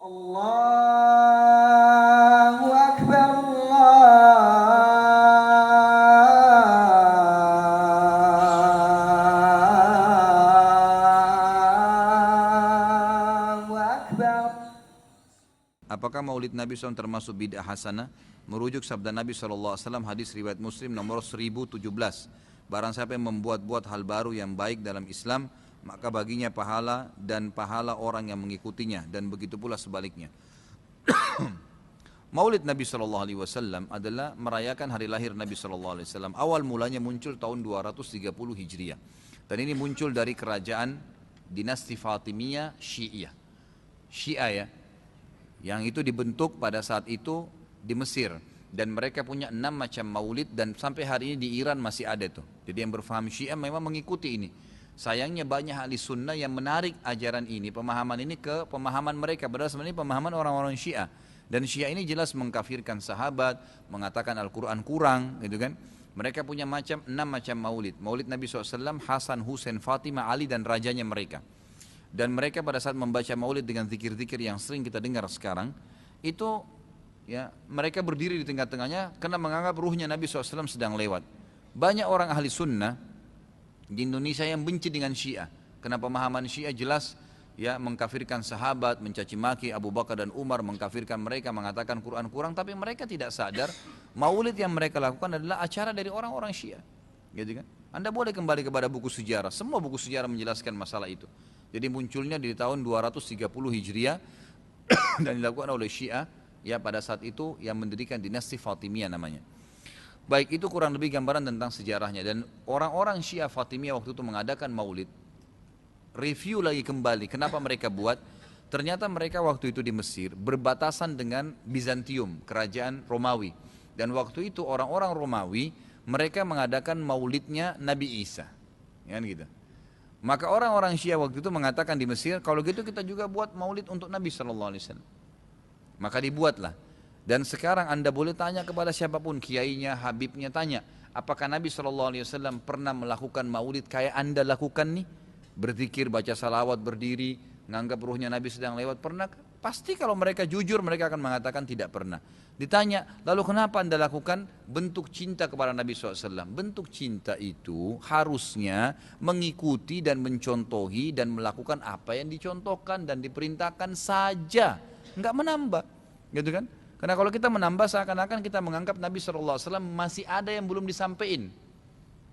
Allahu Akbar, Allahu Akbar. Apakah maulid Nabi SAW termasuk bid'ah hasanah? Merujuk sabda Nabi SAW, hadis riwayat Muslim nomor 1017. Barang siapa yang membuat-buat hal baru yang baik dalam Islam, maka baginya pahala dan pahala orang yang mengikutinya, dan begitu pula sebaliknya. Maulid Nabi SAW adalah merayakan hari lahir Nabi SAW. Awal mulanya muncul tahun 230 Hijriah. Dan ini muncul dari kerajaan dinasti Fatimiyah Syiah. Syiah ya, yang itu dibentuk pada saat itu di Mesir. Dan mereka punya 6 macam maulid, dan sampai hari ini di Iran masih ada tuh. Jadi yang berfaham Syiah memang mengikuti ini. Sayangnya banyak ahli sunnah yang menarik ajaran ini, pemahaman ini ke pemahaman mereka, padahal sebenarnya pemahaman orang-orang Syiah. Dan Syiah ini jelas mengkafirkan sahabat, mengatakan Al-Quran kurang, gitu kan. Mereka punya 6 macam maulid. Maulid Nabi SAW, Hasan, Husain, Fatimah, Ali, dan rajanya mereka. Dan mereka pada saat membaca maulid dengan zikir-zikir yang sering kita dengar sekarang, itu ya mereka berdiri di tengah-tengahnya karena menganggap ruhnya Nabi SAW sedang lewat. Banyak orang ahli sunnah di Indonesia yang benci dengan Syiah, karena pemahaman Syiah jelas ya mengkafirkan sahabat, mencaci maki Abu Bakar dan Umar, mengkafirkan mereka, mengatakan Quran kurang, tapi mereka tidak sadar maulid yang mereka lakukan adalah acara dari orang-orang Syiah, gitu kan? Anda boleh kembali kepada buku sejarah, semua buku sejarah menjelaskan masalah itu. Jadi munculnya di tahun 230 Hijriah dan dilakukan oleh Syiah ya pada saat itu yang mendirikan dinasti Fatimiyah namanya. Baik, itu kurang lebih gambaran tentang sejarahnya. Dan orang-orang Syiah Fatimiyah waktu itu mengadakan maulid, review lagi kembali kenapa mereka buat. Ternyata mereka waktu itu di Mesir berbatasan dengan Bizantium, kerajaan Romawi. Dan waktu itu orang-orang Romawi mereka mengadakan maulidnya Nabi Isa, kan gitu. Maka orang-orang Syiah waktu itu mengatakan di Mesir, kalau gitu kita juga buat maulid untuk Nabi SAW. Maka dibuatlah. Dan sekarang Anda boleh tanya kepada siapapun, kiainya, habibnya, tanya, apakah Nabi SAW pernah melakukan maulid kayak Anda lakukan nih? Berzikir, baca salawat, berdiri, menganggap ruhnya Nabi sedang lewat, pernah? Pasti kalau mereka jujur, mereka akan mengatakan tidak pernah. Ditanya, lalu kenapa Anda lakukan? Bentuk cinta kepada Nabi SAW. Bentuk cinta itu harusnya mengikuti dan mencontohi dan melakukan apa yang dicontohkan dan diperintahkan saja, enggak menambah, gitu kan? Karena kalau kita menambah seakan-akan kita menganggap Nabi SAW masih ada yang belum disampaikan.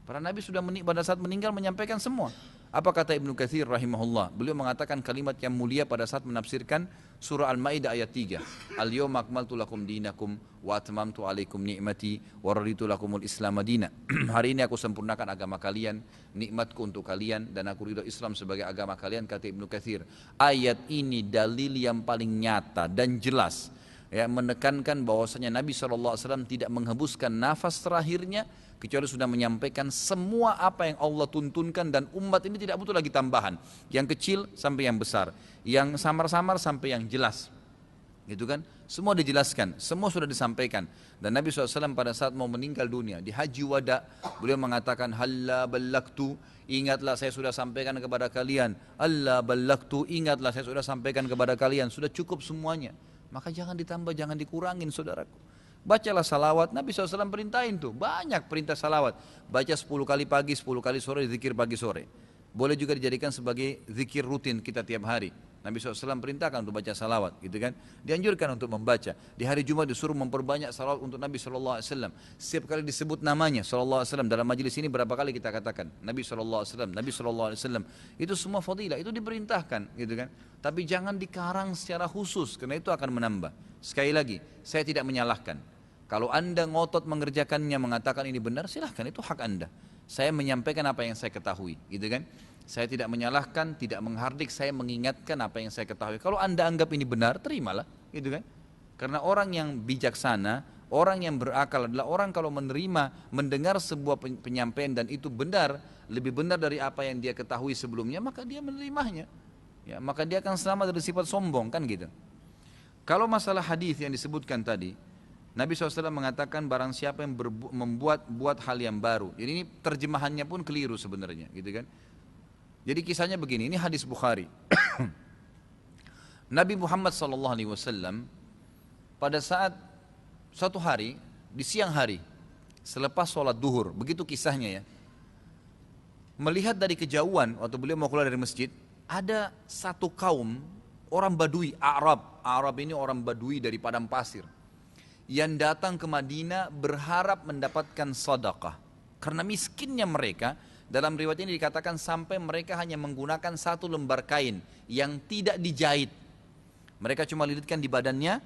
Para Nabi sudah pada saat meninggal menyampaikan semua. Apa kata Ibnu Katsir rahimahullah? Beliau mengatakan kalimat yang mulia pada saat menafsirkan surah Al-Maidah ayat 3. Al-yawma akmaltu lakum dinakum wa atmamtu alaikum ni'mati wa raditu lakumul Islam madina. Hari ini aku sempurnakan agama kalian, nikmatku untuk kalian, dan aku ridho Islam sebagai agama kalian, kata Ibnu Katsir. Ayat ini dalil yang paling nyata dan jelas ya, menekankan bahwasanya Nabi SAW tidak menghembuskan nafas terakhirnya kecuali sudah menyampaikan semua apa yang Allah tuntunkan, dan umat ini tidak butuh lagi tambahan, yang kecil sampai yang besar, yang samar-samar sampai yang jelas, gitu kan? Semua dijelaskan, semua sudah disampaikan. Dan Nabi SAW pada saat mau meninggal dunia di Haji Wada, beliau mengatakan halla ballaktu, ingatlah saya sudah sampaikan kepada kalian. Allah ballaktu, ingatlah saya sudah sampaikan kepada kalian, sudah cukup semuanya. Maka jangan ditambah, jangan dikurangin, saudaraku. Bacalah salawat, Nabi SAW perintahin tuh, banyak perintah salawat. Baca 10 kali pagi, 10 kali sore, zikir pagi sore. Boleh juga dijadikan sebagai zikir rutin kita tiap hari. Nabi SAW perintahkan untuk baca salawat, gitu kan. Dianjurkan untuk membaca. Di hari Jumat disuruh memperbanyak salawat untuk Nabi SAW. Setiap kali disebut namanya SAW. Dalam majelis ini berapa kali kita katakan Nabi SAW, Nabi SAW. Itu semua fadilah, itu diperintahkan, gitu kan. Tapi jangan dikarang secara khusus, karena itu akan menambah. Sekali lagi, saya tidak menyalahkan. Kalau Anda ngotot mengerjakannya, mengatakan ini benar, silahkan, itu hak Anda. Saya menyampaikan apa yang saya ketahui, gitu kan. Saya tidak menyalahkan, tidak menghardik, saya mengingatkan apa yang saya ketahui. Kalau Anda anggap ini benar, terimalah, gitu kan. Karena orang yang bijaksana, orang yang berakal adalah orang kalau menerima, mendengar sebuah penyampaian dan itu benar, lebih benar dari apa yang dia ketahui sebelumnya, maka dia menerimanya. Ya, maka dia akan selamat dari sifat sombong, kan gitu. Kalau masalah hadis yang disebutkan tadi, Nabi SAW mengatakan barang siapa yang membuat hal yang baru. Jadi ini terjemahannya pun keliru sebenarnya, gitu kan. Jadi kisahnya begini, ini hadis Bukhari. Nabi Muhammad SAW pada saat suatu hari, di siang hari, selepas sholat duhur, begitu kisahnya ya, melihat dari kejauhan waktu beliau mau keluar dari masjid, ada satu kaum orang Badui, Arab ini orang Badui dari padang pasir, yang datang ke Madinah berharap mendapatkan sedekah. Karena miskinnya mereka, dalam riwayat ini dikatakan sampai mereka hanya menggunakan satu lembar kain yang tidak dijahit. Mereka cuma lilitkan di badannya,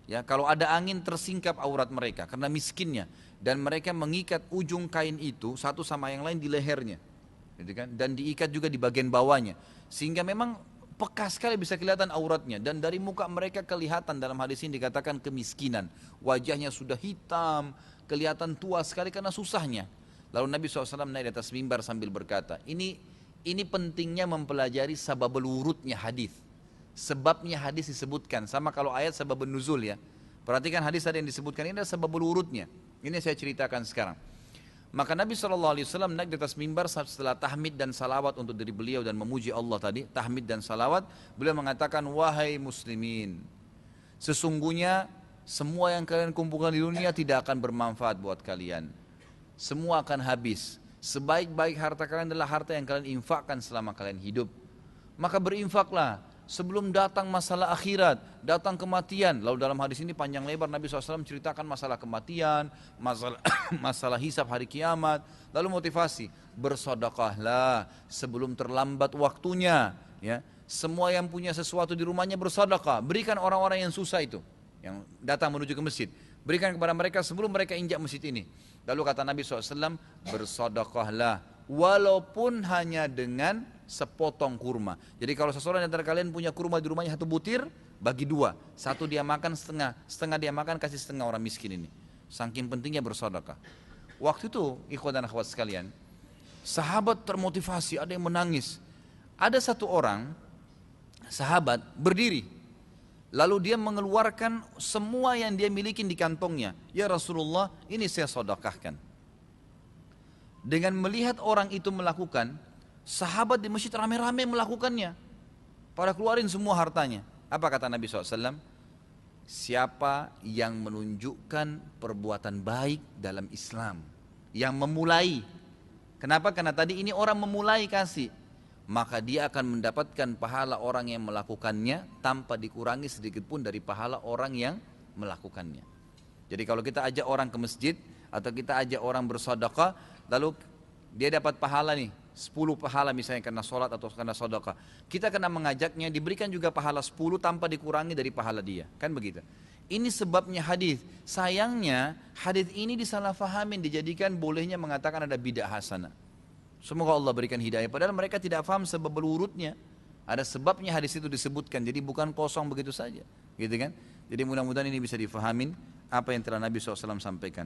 ya kalau ada angin tersingkap aurat mereka karena miskinnya, dan mereka mengikat ujung kain itu satu sama yang lain di lehernya, gitu kan? Dan diikat juga di bagian bawahnya, sehingga memang peka sekali bisa kelihatan auratnya, dan dari muka mereka kelihatan dalam hadis ini dikatakan kemiskinan, wajahnya sudah hitam, kelihatan tua sekali karena susahnya. Lalu Nabi SAW naik di atas mimbar sambil berkata, ini pentingnya mempelajari sababul wurudnya hadis. Sebabnya hadis disebutkan, sama kalau ayat sababun nuzul ya. Perhatikan hadis tadi yang disebutkan, ini adalah sababul wurudnya. Ini saya ceritakan sekarang. Maka Nabi SAW naik di atas mimbar setelah tahmid dan salawat untuk diri beliau dan memuji Allah tadi, tahmid dan salawat, beliau mengatakan, wahai muslimin, sesungguhnya semua yang kalian kumpulkan di dunia tidak akan bermanfaat buat kalian. Semua akan habis. Sebaik-baik harta kalian adalah harta yang kalian infakkan selama kalian hidup. Maka berinfaklah sebelum datang masalah akhirat, datang kematian. Lalu dalam hadis ini panjang lebar Nabi SAW menceritakan masalah kematian, masalah hisab hari kiamat. Lalu motivasi, bersedekahlah sebelum terlambat waktunya. Ya, semua yang punya sesuatu di rumahnya bersedekah, berikan orang-orang yang susah itu, yang datang menuju ke masjid, berikan kepada mereka sebelum mereka injak masjid ini. Lalu kata Nabi SAW, bersedekahlah walaupun hanya dengan sepotong kurma. Jadi kalau seseorang di antara kalian punya kurma di rumahnya satu butir, bagi dua, satu dia makan setengah dia makan, kasih setengah orang miskin ini. Saking pentingnya bersedekah. Waktu itu ikhwan dan akhwat sekalian, sahabat termotivasi, ada yang menangis. Ada satu orang sahabat berdiri, lalu dia mengeluarkan semua yang dia miliki di kantongnya. Ya Rasulullah, ini saya sedekahkan. Dengan melihat orang itu melakukan, sahabat di masjid rame-rame melakukannya. Pada keluarin semua hartanya. Apa kata Nabi SAW? Siapa yang menunjukkan perbuatan baik dalam Islam, yang memulai. Kenapa? Karena tadi ini orang memulai kasih, maka dia akan mendapatkan pahala orang yang melakukannya tanpa dikurangi sedikit pun dari pahala orang yang melakukannya. Jadi kalau kita ajak orang ke masjid atau kita ajak orang bersedekah, lalu dia dapat pahala nih 10 pahala misalnya karena sholat atau karena sedekah, kita kena mengajaknya, diberikan juga pahala 10 tanpa dikurangi dari pahala dia, kan begitu. Ini sebabnya hadis. Sayangnya hadis ini disalahfahamin, dijadikan bolehnya mengatakan ada bid'ah hasanah. Semoga Allah berikan hidayah, padahal mereka tidak paham sebab urutnya. Ada sebabnya hadis itu disebutkan, jadi bukan kosong begitu saja, gitu kan. Jadi mudah-mudahan ini bisa difahamin apa yang telah Nabi SAW sampaikan.